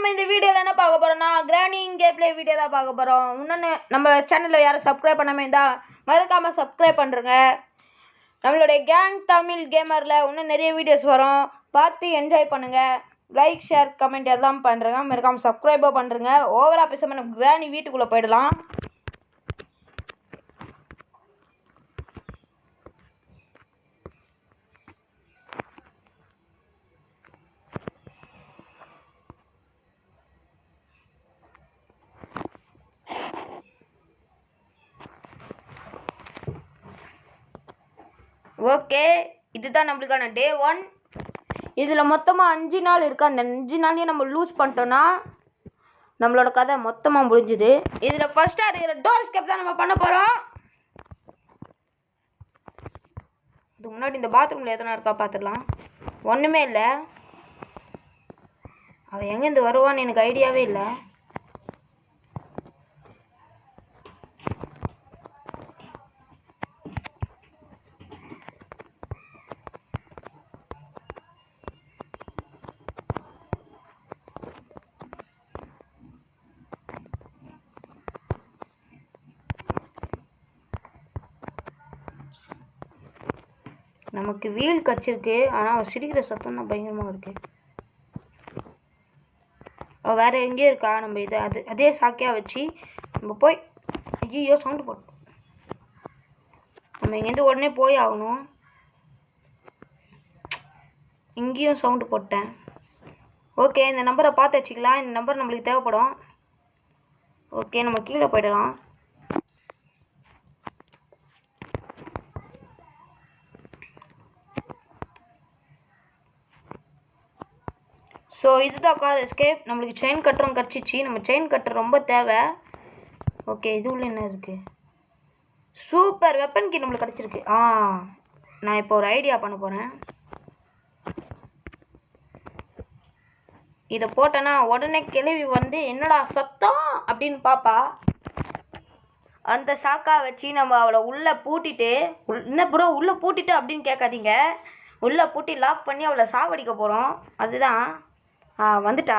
நம்ம இந்த வீடியோவில் என்ன பார்க்க போகிறோம்னா கிராணி கேம் ப்ளே வீடியோ தான் பார்க்க போகிறோம். இன்னொன்று நம்ம சேனலில் யாரும் சப்ஸ்கிரைப் பண்ணாமல் இருந்தால் மறக்காமல் சப்ஸ்கிரைப் பண்ணுறங்க. நம்மளுடைய கேங் தமிழ் கேமரில் இன்னும் நிறைய வீடியோஸ் வரும், பார்த்து என்ஜாய் பண்ணுங்கள். லைக் ஷேர் கமெண்ட் எல்லாம் பண்ணுறேங்க, மறக்காமல் சப்ஸ்கிரைபோ பண்ணுறங்க. ஓவராக பேசாமல் நம்ம கிராணி வீட்டுக்குள்ளே போயிடலாம். ஓகே, இதுதான் நம்மளுக்கான டே 1. இதில் மொத்தமாக 5 நாள் இருக்குது. அந்த 5 நாளையும் நம்ம லூஸ் பண்ணிட்டோன்னா நம்மளோட கதை மொத்தமாக முடிஞ்சுது. இதில் ஃபர்ஸ்ட்டாக இருக்கிற டோர் எஸ்கேப் தான் நம்ம பண்ண போகிறோம். இதுக்கு முன்னாடி இந்த பாத்ரூமில் எதனா இருக்கா பார்த்துடலாம். ஒன்றுமே இல்லை. அவன் எங்கேருந்து வருவான்னு எனக்கு ஐடியாவே இல்லை. நமக்கு வீல் கச்சிருக்கு, ஆனால் அவன் சிரிக்கிற சத்தம் தான் பயங்கரமாக இருக்கு. அவள் வேற எங்கேயும் இருக்கா. நம்ம இதை அதே சாக்கியாக வச்சு நம்ம போய் ஐயோ சவுண்டு போட்டோம். நம்ம இங்கேருந்து உடனே போய் ஆகணும். இங்கேயும் சவுண்டு போட்டேன். ஓகே, இந்த நம்பரை பார்த்து வச்சுக்கலாம். இந்த நம்பர் நம்மளுக்கு தேவைப்படும். ஓகே, நம்ம கீழே போயிடலாம். ஸோ இதுதான் கார் எஸ்கேப். நம்மளுக்கு செயின் கட்டரும் கிடச்சிச்சு. நம்ம செயின் கட்டர் ரொம்ப தேவை. ஓகே, இது உள்ள என்ன இருக்குது? சூப்பர் வெப்பன் கீ நம்மளுக்கு கிடச்சிருக்கு. நான் இப்போ ஒரு ஐடியா பண்ண போகிறேன். இதை போட்டேன்னா உடனே கிளவி வந்து என்னடா சத்தம் அப்படின்னு பாப்பா. அந்த சாக்கா வச்சு நம்ம அவளை உள்ளே பூட்டிட்டு, என்ன ப்ரோ உள்ளே பூட்டிட்டு அப்படின்னு கேட்காதீங்க, உள்ளே பூட்டி லாக் பண்ணி அவளை சாவடிக்க போகிறோம். அதுதான். வந்துட்டா.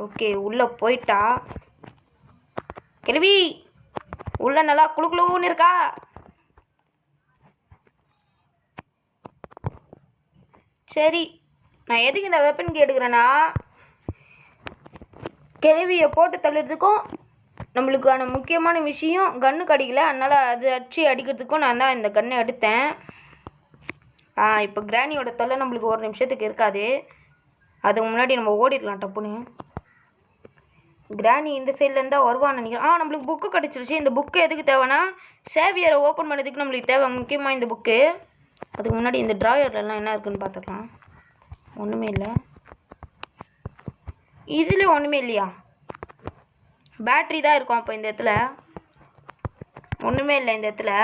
ஓகே, உள்ளே போயிட்டா. கிளவி உள்ள நல்லா குளு குளுன்னு இருக்கா. சரி, நான் எதுக்கு இந்த வெப்பன் கீ எடுக்கிறேன்னா, கிளவியை போட்டு தள்ளுறதுக்கும் நம்மளுக்கான முக்கியமான விஷயம் கன்னுக்கு அடிக்கல, அதனால் அது அடிக்கிறதுக்கும் நான் தான் இந்த கன்னை எடுத்தேன். இப்போ கிராணியோட தொல்லை நம்மளுக்கு ஒரு நிமிஷத்துக்கு இருக்காது. அதுக்கு முன்னாடி நம்ம ஓடிடலாம் டப்புன்னு. கிராணி இந்த சைடில் இருந்தால் வருவான்னு நினைக்கிறேன். நம்மளுக்கு புக்கு கிடச்சிருச்சு. இந்த புக்கு எதுக்கு தேவைன்னா, சேவியரை ஓப்பன் பண்ணதுக்கு நம்மளுக்கு தேவை முக்கியமாக இந்த புக்கு. அதுக்கு முன்னாடி இந்த ட்ராயர்லாம் என்ன இருக்குன்னு பார்த்துக்கலாம். ஒன்றுமே இல்லை. இதுலேயும் ஒன்றுமே இல்லையா? பேட்ரி தான் இருக்கும். அப்போ இந்த இடத்துல ஒன்றுமே இல்லை. இந்த இடத்துல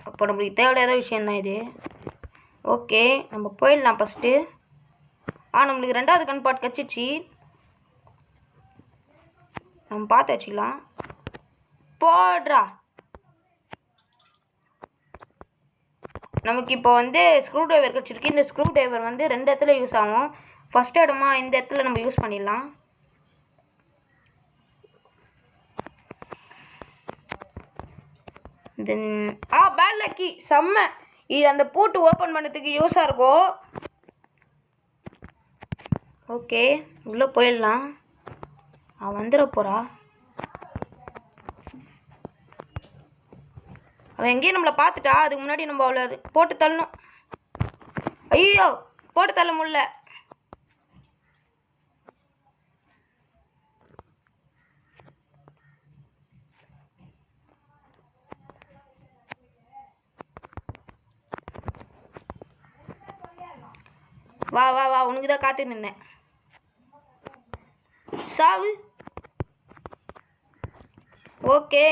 அப்போ நம்மளுக்கு தேவையில்லாத விஷயந்தான் இது. ஓகே, நம்ம போயிடலாம் ஃபஸ்ட்டு. நம்மளுக்கு 2வது கன் பாட் கிடச்சிச்சு. நம்ம பார்த்து வச்சுக்கலாம். போடுறா. நமக்கு இப்போ வந்து ஸ்க்ரூ டிரைவர் கிடச்சிருக்கு. இந்த ஸ்க்ரூ டிரைவர் வந்து 2 இடத்துல யூஸ் ஆகும். ஃபஸ்ட் இடமா இந்த இடத்துல நம்ம யூஸ் பண்ணிடலாம். தென் பேட் லக்கி செம்ம. இது அந்த பூட்டு ஓப்பன் பண்ணுறதுக்கு யூஸாக இருக்கும். ஓகே, உள்ளே போயிடலாம். வந்துட போகிறா. அவன் எங்கேயும் நம்மளை பார்த்துட்டா. அதுக்கு முன்னாடி நம்ம அவளை போட்டு தள்ளணும். ஐயோ, போட்டு தள்ள முடியல. வா வா வா, உனக்கு தான் காத்து நின்னேன். சாவு. ஓகே,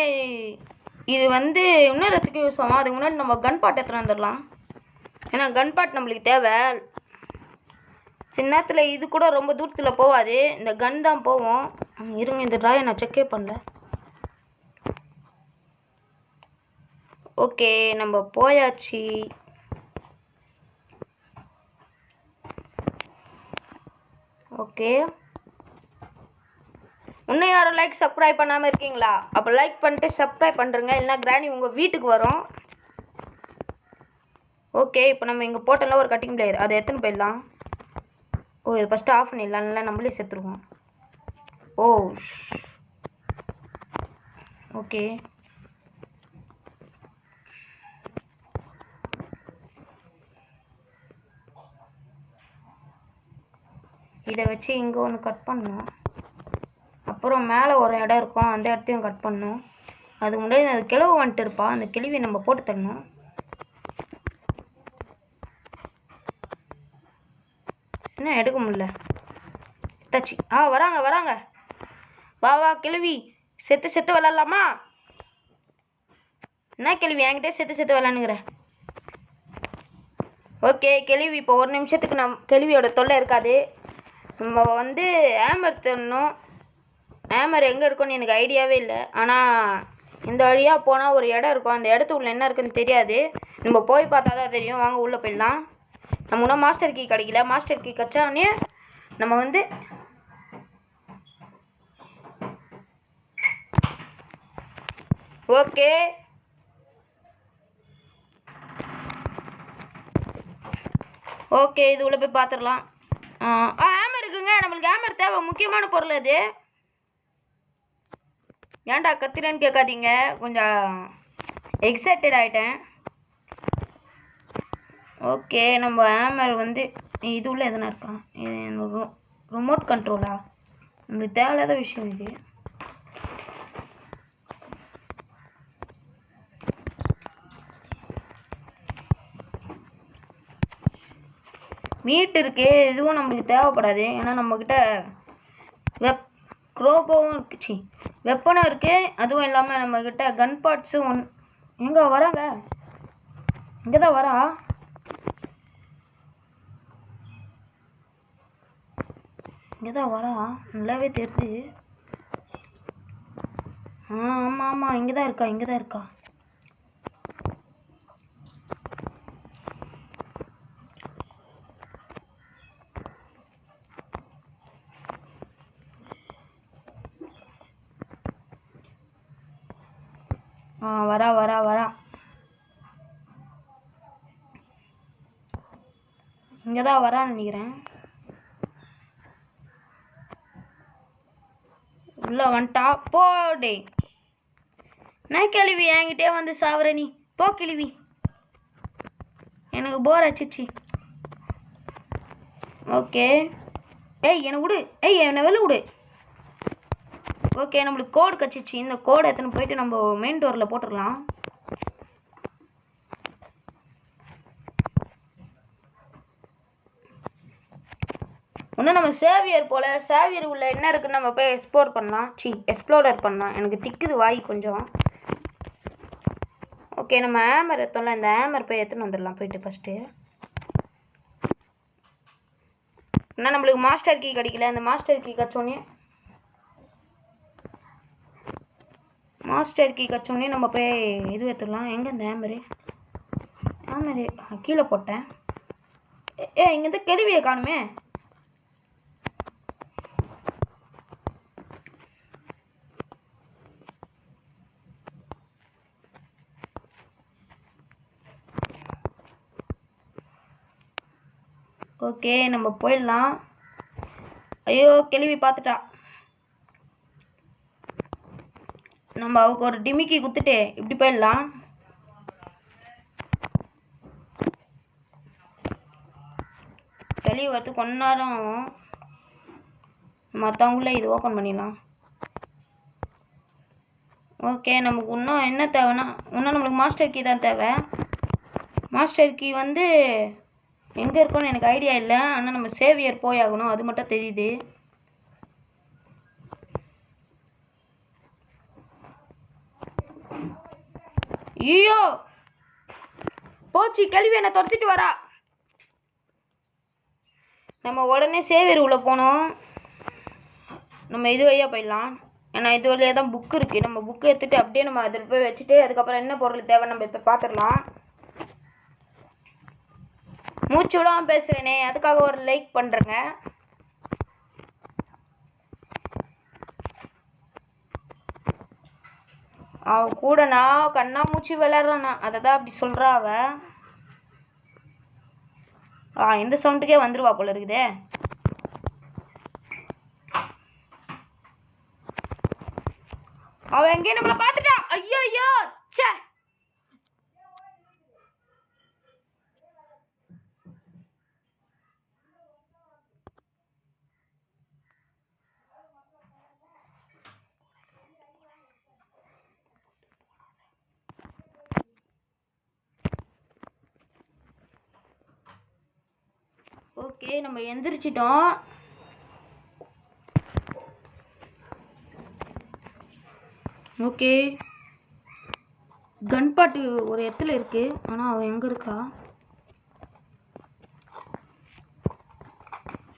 இது வந்து இன்னொருத்துக்கு யூஸ் ஆகும். அதுக்கு முன்னாடி நம்ம கன் பாட் எடுத்துகிட்டு வந்துடலாம். ஏன்னா கன் பாட் நம்மளுக்கு தேவை. சின்ன நேரத்தில் இது கூட ரொம்ப தூரத்தில் போகாது, இந்த கன் தான் போவோம். இருங்க, இந்த ட்ராயை நான் செக்கே பண்ணல. ஓகே, நம்ம போயாச்சு. ஓகே, இன்னும் யாரும் லைக் சப்ஸ்கிரைப் பண்ணாமல் இருக்கீங்களா? அப்போ லைக் பண்ணிட்டு சப்ஸ்கிரைப் பண்ணுறங்க, இல்லைனா கிராணி உங்கள் வீட்டுக்கு வரும். ஓகே, இப்போ நம்ம இங்கே போட்டோம்ல ஒரு கட்டிங் பிளேயர், அதை எத்தனை போயிடலாம். ஓ, இது ஃபஸ்ட்டு ஆஃப் பண்ணிடலாம், இல்லை நம்மளே செத்துருவோம். ஓ ஓகே, இதை வச்சு இங்கே ஒன்று கட் பண்ணணும். அப்புறம் மேலே ஒரு இடம் இருக்கும், அந்த இடத்தையும் கட் பண்ணணும். அதுக்கு முன்னாடி அது கிழவு வந்துட்டு இருப்பா, அந்த கிழவியை நம்ம போட்டு தரணும். என்ன எடுக்க முடியல, தச்சு. வராங்க வராங்க, வா வா கிழவி, செத்து செத்து விளாட்லாமா? என்ன கிழவி என்கிட்ட செத்து செத்து விளாண்டுங்கிற? ஓகே கிழவி, இப்போ ஒரு நிமிஷத்துக்கு கிழவியோட தொல்லை இருக்காது. நம்ம வந்து ஹேமர் தரணும். ஹேமர் எங்கே இருக்குன்னு எனக்கு ஐடியாவே இல்லை. ஆனால் இந்த வழியாக போனால் ஒரு இடம் இருக்கும், அந்த இடத்துக்குள்ள என்ன இருக்குன்னு தெரியாது. நம்ம போய் பார்த்தா தான் தெரியும். வாங்க உள்ளே போயிடலாம். நம்ம இன்னும் மாஸ்டர் கீ கிடைக்கல. மாஸ்டர் கீ கிடச்சானே நம்ம வந்து ஓகே ஓகே இது உள்ள போய் பார்த்துடலாம். ஹேமர் இருக்குங்க, நம்மளுக்கு ஹேமர் தேவை, முக்கியமான பொருள் அது. ஏன்டா கத்துறேன்னு கேட்காதீங்க, கொஞ்சம் எக்ஸைட்டட் ஆகிட்டேன். ஓகே, நம்ம ஹேமர் வந்து இது உள்ள எதனா இருக்கா? இது ரிமோட் கண்ட்ரோலா? நம்மளுக்கு தேவையில்லாத விஷயம் இது. மீட் இருக்கு, இதுவும் நம்மளுக்கு தேவைப்படாது. ஏன்னா நம்மக்கிட்ட க்ரோபோவும் இருக்குச்சு, வெப்பனும் இருக்கு. அதுவும் இல்லாமல் நம்மக்கிட்ட கன் பார்ட்ஸும் எங்கே வராங்க? இங்கே தான் வரா. இங்கே தான் வரா, நல்லாவே தெரியுது. ஆமாம் ஆமாம், இங்கே தான் இருக்கா, இங்கே தான் இருக்கா. வரா வரா வரா, இங்கே தான் வரான்னு நினைக்கிறேன். உள்ள வந்துட்டா, போடே. நான் கிழவி என்கிட்டே வந்து சாவர நீ, போ கிழவி, எனக்கு போர் அடிச்சிச்சு. ஓகே, என்னை விடு, என்னை வெளில விடு. ஓகே, நம்மளுக்கு கோடு கச்சிச்சு. இந்த கோடை எத்தனை போயிட்டு நம்ம மெயின் டோரில் போட்டுடலாம். இன்னும் நம்ம சேவியர் போல், சேவியர் உள்ள என்ன இருக்குன்னு நம்ம போய் எக்ஸ்ப்ளோர் பண்ணலாம். எக்ஸ்ப்ளோரர் பண்ணலாம். எனக்கு திக்குது வாய் கொஞ்சம். ஓகே, நம்ம ஹேமர் எடுத்தோம்ல, இந்த ஹேமர் போய் எடுத்துன்னு வந்துடலாம் போயிட்டு ஃபஸ்ட்டு. இன்னும் நம்மளுக்கு மாஸ்டர் கீ கிடைக்கல. அந்த மாஸ்டர் கீ கச்சோன்னே நம்ம போய் இது எடுத்துடலாம். எங்கே இந்த ஹேமரு கீழே போட்டேன். இங்கேருந்து கேள்வியை காணுமே. ஓகே, நம்ம போயிடலாம். ஐயோ கேள்வி பார்த்துட்டா. நம்ம அவருக்கு ஒரு டிமிக்கி குத்துட்டு இப்படி போயிடலாம். கேள்வி வரது கொஞ்ச நேரம் ஆகும். மற்றவங்கள இது ஓப்பன் பண்ணிடலாம். ஓகே, நமக்கு இன்னும் என்ன தேவைன்னா, இன்னும் நம்மளுக்கு மாஸ்டர் கீ தான் தேவை. மாஸ்டர் கீ வந்து எங்கே இருக்குன்னு எனக்கு ஐடியா இல்லை. ஆனால் நம்ம சேவியர் போய் ஆகணும், அது மட்டும் தெரியுது. ஐயோ போச்சு, கேள்வி என்னை துரத்திட்டு வரா. நம்ம உடனே சேவியர் உள்ள போனோம். நம்ம இது வழியாக போயிடலாம். ஏன்னா இது வழியாக தான் புக்கு இருக்குது. நம்ம புக்கு எடுத்துகிட்டு அப்படியே நம்ம அதில் போய் வச்சுட்டு அதுக்கப்புறம் என்ன பொருள் தேவை நம்ம இப்போ பார்த்துடலாம். மூச்சு விடாமல் பேசுகிறேனே, அதுக்காக ஒரு லைக் பண்ணுறேங்க. அவ கூட நான் கண்ணாமூச்சி விளையாடுறேண்ணா, அதை தான் அப்படி சொல்கிறா அவ. இந்த சவுண்டுக்கே வந்துடுவா போல இருக்குதே. அவ எங்கேயும் நம்மளை பார்த்துட்டான். ஐயோ ஐயோ சே. ஓகே, நம்ம எந்திரிச்சிட்டோம். ஓகே, கன் பாட்டு ஒரு இடத்துல இருக்கு, ஆனால் அவள் எங்கே இருக்கா?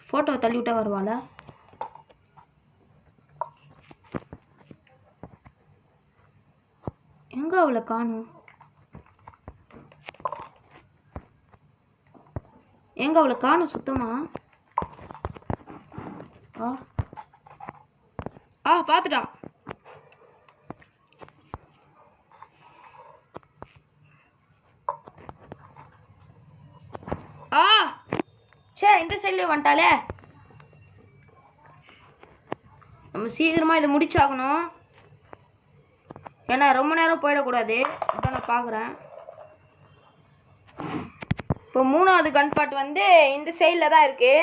ஃபோட்டோவை தள்ளி விட்டா வருவாள? எங்கே அவளை காணும்? எங்க அவளை காணும் சுத்தமா? பார்த்துட்டான். சே, இந்த சைட்லேயே வந்துட்டாலே. நம்ம சீக்கிரமாக இதை முடிச்சாகணும், ஏன்னா ரொம்ப நேரம் போயிடக்கூடாது. அதான் நான் பார்க்குறேன். இப்போ 3வது கன் பாட் வந்து இந்த சைடில் தான் இருக்கு.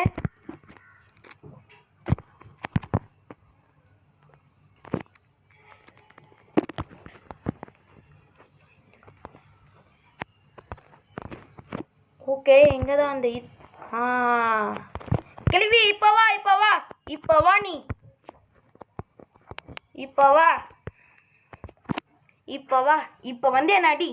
ஓகே, இங்கே தான் அந்த கிளவி. இப்போ வா, இப்போ வா, இப்போ வா, நீ இப்போ வா, இப்போ வா, இப்போ வந்து என்ன அடி.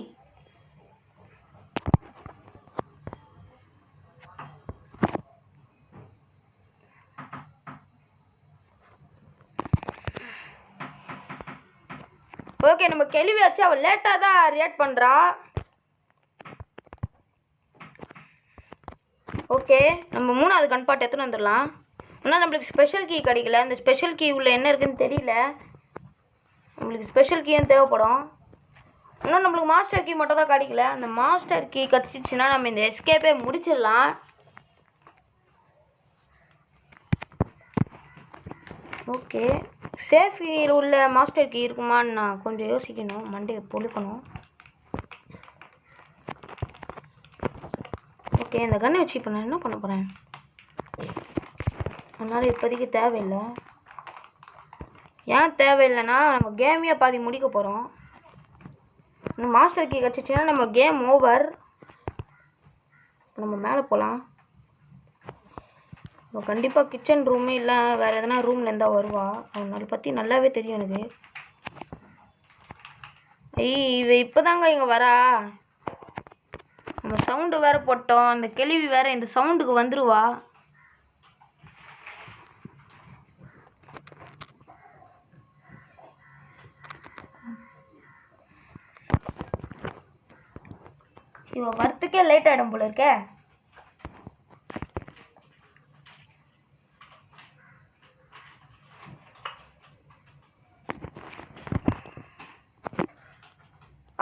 ஓகே, நம்ம கேள்வி வச்சு அவள் லேட்டாக தான் ரியாக்ட் பண்ணுறா. ஓகே, நம்ம 3வது கன் பாட் எடுத்துன்னு வந்துடலாம். ஆனால் நம்மளுக்கு ஸ்பெஷல் கீ கிடைக்கல. அந்த ஸ்பெஷல் கீ உள்ள என்ன இருக்குன்னு தெரியல. நம்மளுக்கு ஸ்பெஷல் கீயும் தேவைப்படும். இன்னும் நம்மளுக்கு மாஸ்டர் கீ மட்டும் தான் கிடைக்கல. அந்த மாஸ்டர் கீ கிடச்சிச்சின்னா நம்ம இந்த எஸ்கேப்பே முடிச்சிடலாம். ஓகே, சேஃப் கீயில் உள்ள மாஸ்டர் கீ இருக்குமான்னு நான் கொஞ்சம் யோசிக்கணும், மண்டையை பொழுக்கணும். ஓகே, இந்த கன்னை வச்சு இப்போ நான் என்ன பண்ண போகிறேன்? அதனால் இப்போதைக்கு தேவையில்லை. ஏன் தேவையில்லைன்னா, நம்ம கேமையே பாதி முடிக்க போகிறோம். இந்த மாஸ்டர் கீ கிடச்சிச்சின்னா நம்ம கேம் ஓவர். நம்ம மேலே போகலாம். கண்டிப்பாக கிச்சன் ரூமே இல்லை, வேறு எதனா ரூமில் இருந்தால் வருவா. அவனை பற்றி நல்லாவே தெரியும் எனக்கு. இவ இப்போதாங்க இங்கே வரா. நம்ம சவுண்டு வேறு போட்டோம், அந்த கேள்வி வேறு இந்த சவுண்டுக்கு வந்துடுவா. இவ வரத்துக்கே லேட் ஆகிடும் போல இருக்கே.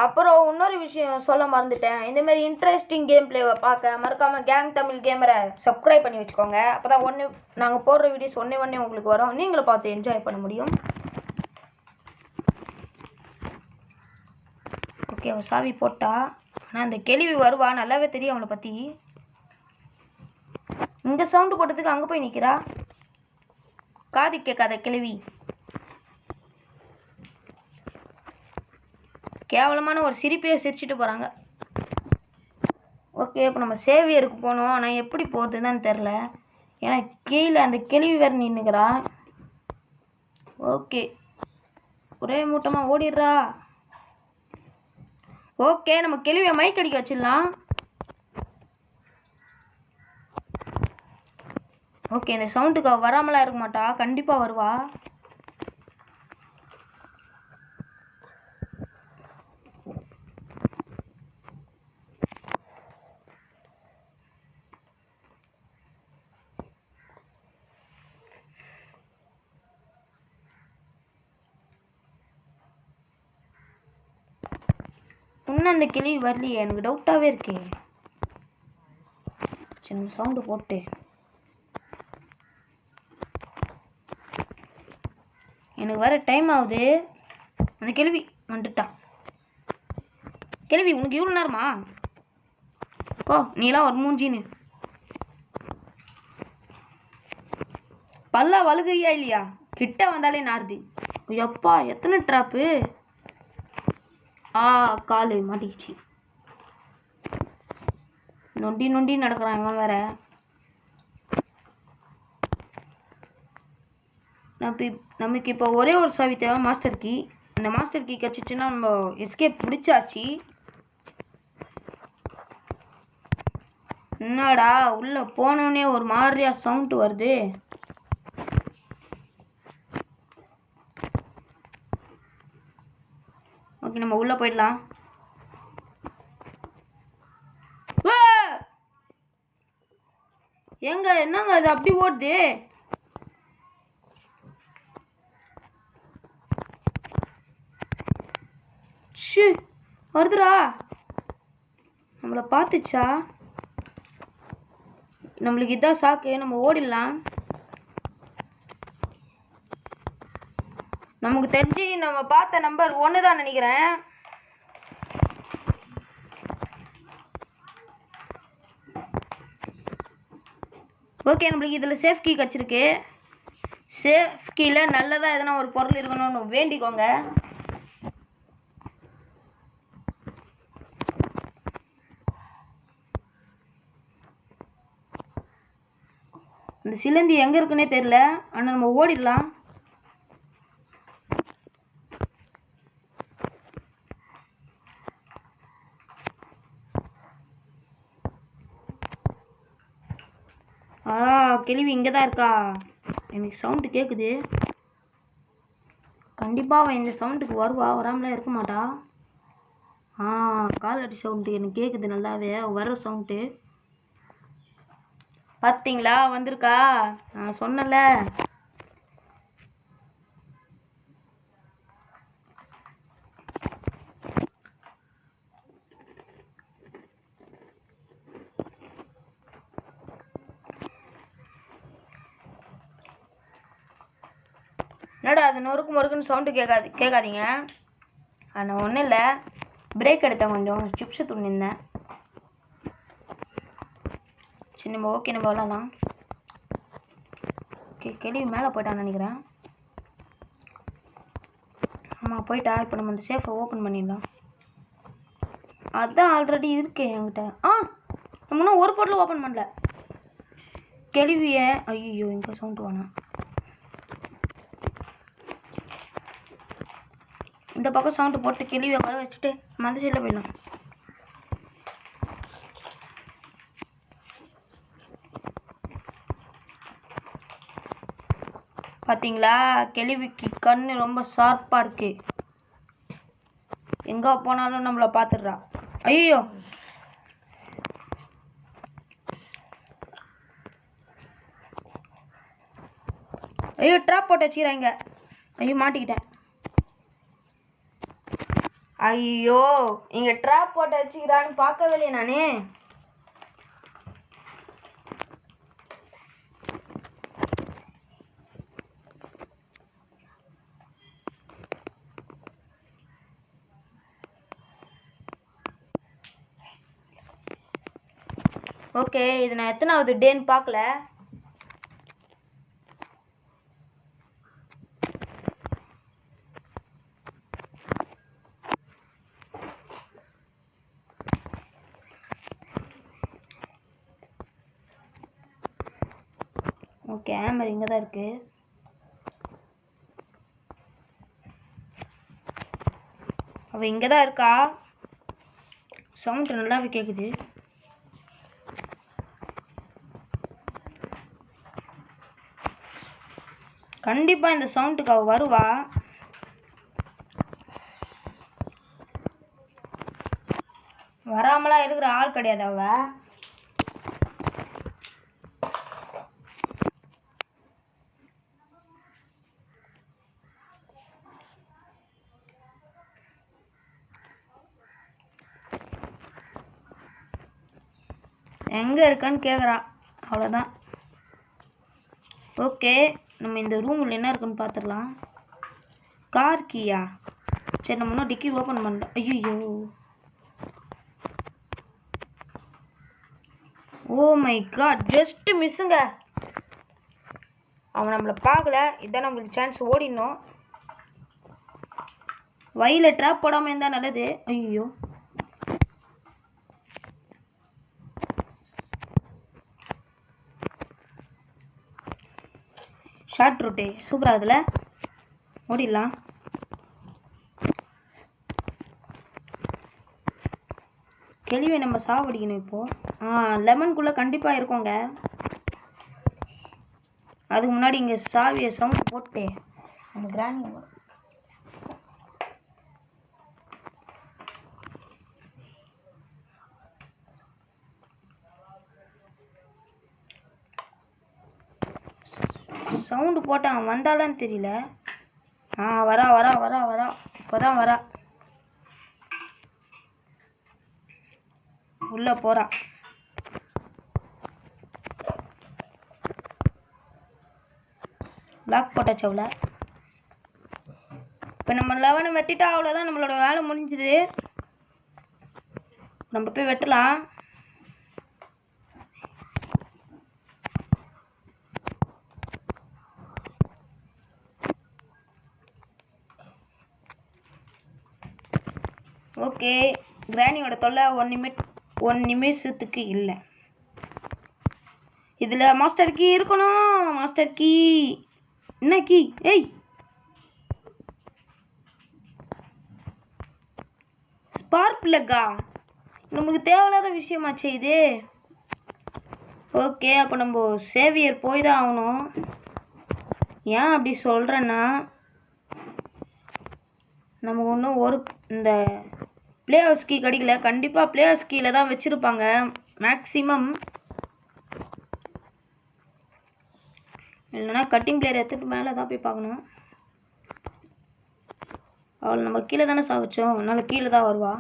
அப்புறம் இன்னொரு விஷயம் சொல்ல மறந்துட்டேன். இந்தமாரி இன்ட்ரெஸ்டிங் கேம் பிளேவை பார்க்க மறக்காமல் கேங் தமிழ் கேமரை சப்ஸ்கிரைப் பண்ணி வச்சுக்கோங்க. அப்போ தான் நாங்கள் போடுற வீடியோஸ் ஒன்றே உங்களுக்கு வரும், நீங்களும் பார்த்து என்ஜாய் பண்ண முடியும். ஓகே, அவள் சாவி போட்டா. ஆனால் அந்த கேள்வி வருவா, நல்லாவே தெரியும் அவளை பற்றி. இங்கே சவுண்டு போட்டதுக்கு அங்கே போய் நிற்கிறா. காது கேட்காத கேள்வி. கேவலமான ஒரு சிரிப்பையே சிரிச்சுட்டு போகிறாங்க. ஓகே, இப்போ நம்ம சேவியருக்கு போகணும். ஆனால் எப்படி போகிறதுன்னு தெரில, ஏன்னா கீழே அந்த கேள்வி வேறு நின்றுக்கிறா. ஓகே, ஒரே மூட்டமாக ஓடிடுறா. ஓகே, நம்ம கேள்வியை மைக் அடிக்க வச்சிடலாம். ஓகே, இந்த சவுண்டுக்கு வராமலாம் இருக்க மாட்டா, கண்டிப்பாக வருவா. இன்னும் அந்த கிளி வரலையே, எனக்கு டவுட்டாகவே இருக்கே. சரி நம்ம சவுண்டு போட்டு எனக்கு வர டைம் ஆகுது. அந்த கேள்வி வந்துட்டான். கேள்வி உனக்கு இவ்வளோ நேரமா? ஓ நீலாம் ஒரு மூஞ்சின்னு பல்லா வழுகிறியா இல்லையா? கிட்ட வந்தாலே நாருது. எப்பா எத்தனை ட்ராப்பு. காலு மாட்டிக்கிச்சு. நொண்டி நொண்டி நடக்கிறான் இவன் வேற. நமக்கு இப்போ ஒரே ஒரு சாவி தேவை, மாஸ்டர் கீ. அந்த மாஸ்டர் கீ கிடச்சிச்சுன்னா நம்ம எஸ்கேப் முடிச்சாச்சு. என்னடா உள்ள போனோடனே ஒரு மாதிரியா சவுண்ட் வருது. ஓகே நம்ம உள்ள போயிடலாம். எங்க என்னங்க அது அப்படி ஓடுது? வருதுடா. நம்மளை பார்த்துச்சா? நம்மளுக்கு இதான் சாக்கு, நம்ம ஓடிடலாம். நமக்கு தெரிஞ்சு நம்ம பார்த்த நம்பர் 1 தான் நினைக்கிறேன். ஓகே நம்மளுக்கு இதில் சேஃப் கீ கிடச்சிருக்கு. சேஃப் கீயில் நல்லதாக எதனா ஒரு பொருள் இருக்கணும்னு வேண்டிக்கோங்க. இந்த சிலந்தி எங்கே இருக்குன்னே தெரியல, ஆனால் நம்ம ஓடிடலாம். கேள்வி இங்கே தான் இருக்கா? எனக்கு சவுண்டு கேட்குது. கண்டிப்பாக அவன் இந்த சவுண்டுக்கு வருவா, வராமலாம் இருக்க மாட்டா. கால் அடி சவுண்டு எனக்கு கேட்குது நல்லாவே, வர சவுண்டு. பார்த்தீங்களா வந்திருக்கா? நான் சொன்னல. என்னடா அது நொறுக்கு மொறுக்குன்னு சவுண்டு கேட்காதீங்க. ஆனால் ஒன்றும் இல்லை, பிரேக் எடுத்தேன், கொஞ்சம் சிப்ஸு துணிந்தேன். சரி நம்ம ஓகே நம்ம விளாட்லாம். ஓகே கேள்வி மேலே போயிட்டான்னு நினைக்கிறேன். ஆமாம் போயிட்டா. இப்போ நம்ம அந்த சேஃபை ஓப்பன் பண்ணிடலாம். அதுதான் ஆல்ரெடி இருக்கு என்கிட்ட. நம்ம இன்னும் ஒரு பொருள் ஓப்பன் பண்ணல. கேள்வியை ஐயோ இங்கே சவுண்டு வேணாம். இந்த பக்கம் சவுண்டு போட்டு கேள்வியை வர வச்சுட்டு நம்ம அந்த சைடில் போயிடலாம். பார்த்தீங்களா கேள்விக்கு கண்ணு ரொம்ப ஷார்ப்பாக இருக்கு. எங்கே போனாலும் நம்மளை பார்த்துடுறா. ஐயோ ஐயோ ட்ராப் போட்டு வச்சுக்கிறாங்க. ஐயோ மாட்டிக்கிட்டேன். ஐயோ இங்கே ட்ராப் போட்டு வச்சுக்கிறான்னு பார்க்கவே இல்லையே நானே. ஓகே இது நான் எத்தனாவது டேன்னு பார்க்கல. ஓகே ஹேமர் இங்கே தான் இருக்கு. அவள் இங்கே தான் இருக்கா. சவுண்ட் நல்லாவே கேட்குது. கண்டிப்பாக இந்த சவுண்டுக்கு அவள் வருவா. வராமலாம் இருக்கிற ஆள் கிடையாது அவள். எங்கே இருக்கான்னு கேட்குறான், அவ்வளோதான். ஓகே, நம்ம இந்த ரூமில் என்ன இருக்குன்னு பார்த்துடலாம். கார் கீயா? சரி, நம்ம இன்னும் டிக்கி ஓப்பன் பண்ணல. ஐயோ, ஓ மை காட், ஜஸ்ட் மிஸ்ஸுங்க. அவன் நம்மளை பார்க்கல. இதான் நம்மளுக்கு சான்ஸ், ஓடிடணும். வயலில் ட்ராப் போடாமல் இருந்தால் நல்லது. ஐயோ, ஷார்ட் ரூட்டே சூப்பராக, அதில் ஓடிடலாம். கேள்வியை நம்ம சாவடிக்கணும் இப்போது. லெமனுக்குள்ளே கண்டிப்பாக இருக்கோங்க. அதுக்கு முன்னாடி இங்கே சாவியை சவுண்ட் போட்டு அந்த கிராணி சவுண்டு போட்டான். வந்தாலான்னு தெரியல. வரா வரா வரா வரா இப்போதான் வரா. உள்ள போறா. லாக் போட்டாச்சு அவளை. இப்போ நம்ம 11 வெட்டிட்டா அவ்வளோதான், நம்மளோட வேலை முடிஞ்சுது. நம்ம போய் வெட்டலாம். ஓகே, கிராணியோட தொல்லை 1 நிமிஷத்துக்கு இல்லை. இதில் மாஸ்டர் கீ இருக்கணும். மாஸ்டர் கீ என்ன கீ? ஏய், ஸ்பார்க் பிளக்கா? நம்மளுக்கு தேவையில்லாத விஷயமாச்சு இது. ஓகே, அப்போ நம்ம சேவியர் போய் தான் ஆகணும். ஏன் அப்படி சொல்கிறேன்னா, நம்ம ஒன்றும் இந்த பிளே ஹவுஸ் கீ கிடைக்கல. கண்டிப்பாக பிளே ஹவுஸ் கீயில் தான் வச்சுருப்பாங்க மேக்ஸிமம். இல்லைன்னா கட்டிங் பிளேயர் எடுத்துகிட்டு மேலே தான் போய் பார்க்கணும். அவள் நம்ம கீழே தானே சாவிச்சோம், அதனால் கீழே தான் வருவா.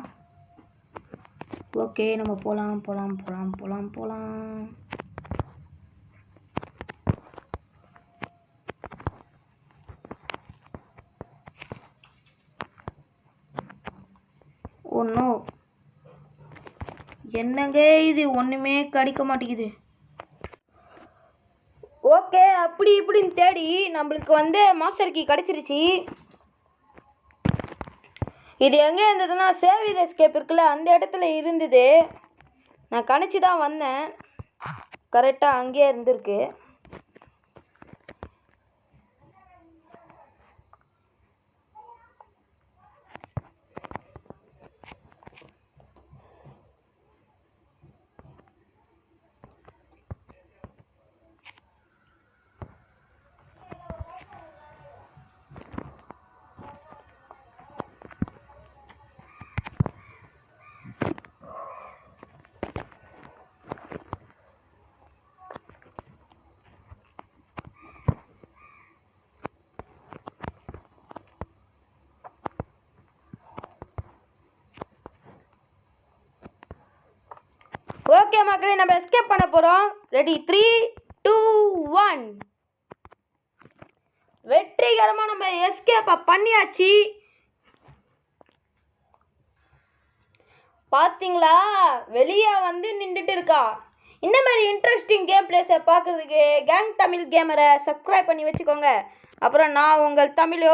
ஓகே, நம்ம போகலாம் போகலாம் போகலாம் போகலாம் போகலாம். ஒன்றும் என்னங்க இது ஒன்றுமே கிடைக்க மாட்டேங்குது. ஓகே, அப்படி இப்படின்னு தேடி நம்மளுக்கு மாஸ்டர் கீ கிடச்சிருச்சு. இது எங்கே இருந்ததுன்னா சேவியர் எஸ்கேப் இருக்குல்ல, அந்த இடத்துல இருந்தது. நான் கணிச்சு தான் வந்தேன். கரெக்டாக அங்கேயே இருந்திருக்கு. ஓகே மக்களே, நம்ம எஸ்கேப் பண்ண போகிறோம். ரெடி, 3, 2, 1. வெற்றிகரமாக நம்ம எஸ்கேப்பை பண்ணியாச்சு. பார்த்தீங்களா, வெளியே நின்றுட்டு இருக்கா. இந்த மாதிரி இன்ட்ரெஸ்டிங் கேம் பிளேஸை பார்க்குறதுக்கு கேங் தமிழ் கேமரை சப்ஸ்கிரைப் பண்ணி வச்சுக்கோங்க. அப்புறம் நான் உங்கள் தமிழ்